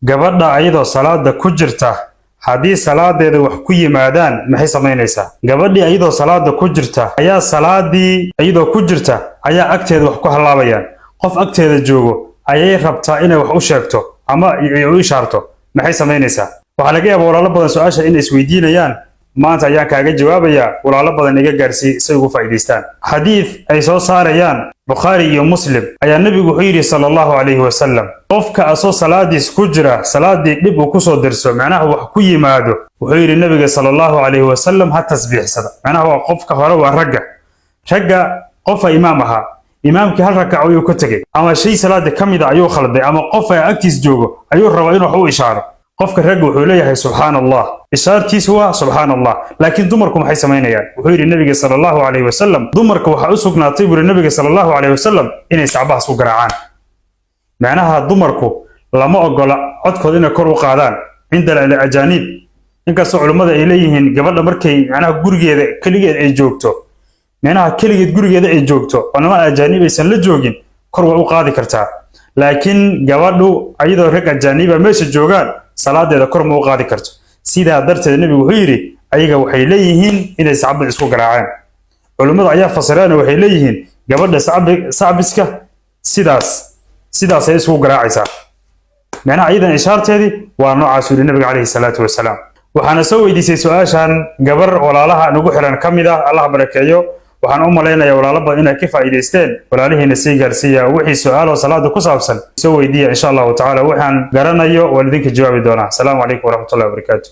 gabadha ayadoo salaada ku jirta haddii salaadeeda wax ku yimaadaan maxay samaynaysaa? gabadhii ayadoo salaada ku jirta ayaa salaadii ayadoo ku jirta ayaa agteeda wax ku halaabayaan, qof agteeda joogo ayay rabtaa inay wax u sheegto ama u ishaarto, maxay samaynaysaa? waxaa laga yaabaa walaalo badan su-aasha inay isweydiinayaan, maanta ayaan kaaga jawaabayaa, walaalo badan iga gaarsii si ugu faa'iidaystaan. xadiid ay soo saarayaan Bukhari iyo Muslim ayaa nabigu wuxuu yiri sallallahu alayhi wasallam, qofka asoo salaadiis ku jira salaadii dib uu ku soo dirso macnaha wax ku yimaado, wuxuu yiri nabiga sallallahu alayhi wasallam ha tasbiixsada. macnaha waa qofka hore waa ragga qof imaam aha, imaamkii hal rakac ayuu ka tagay ama shay salaada kamid ayuu khalday ama qof ay agtiis joogo ayuu rabaa inuu wax u ishaaro, qofka ragga wuxuu leeyahay subhanallah, ishaartiisu waa subhanallah. laakiin dumarku maxay samaynayaan? wuxuu yiri nabiga sallallahu alayhi wasallam, dumarka waxa u sugnaatay buu nabiga sallallahu alayhi wasallam inay sacbaha isku garaacaan. macnaha dumarku lama ogola codkooda inay kor u qaadaan cinda al-ajaanib, inkastoo culimada ay leeyihiin gabadha markay macnaha gurigeeda kaligeed ay joogto, macnaha kaligeed gurigeeda ay joogto oo niman ajaanib aysan la joogin, kor way u qaadi kartaa. laakiin gabadhu ayadoo rag ajaaniba meesha joogaan salaadeeda kor ma u qaadi karto. sidaa darteed nabigu wuxuu yiri ayaga waxay leeyihiin inay sacbad isku garaacaan. culimada ayaa fasireen waxay leeyihiin gabadha sacbiska sidaas ay isku garaacaysaa, macnaha ayadan ishaarteedii waa noocaas yiri nabiga calayhi salaatu wasalaam. waxaana soo weydiisay su-aashan gabar walaalaha nagu xiran ka mid ah, allah barakeeyo. waxaan u malaynayaa walaalo badan inay ka faa'iidaysteen, walaalihiina sii gaarsiiya wixii su'aalo salaada ku saabsan soo weydiiya insha allahu tacaala, waxaan garanayo waan idinka jawaabi doonaa. asalaamu calaykum waraxmatullahi wabarakaatu.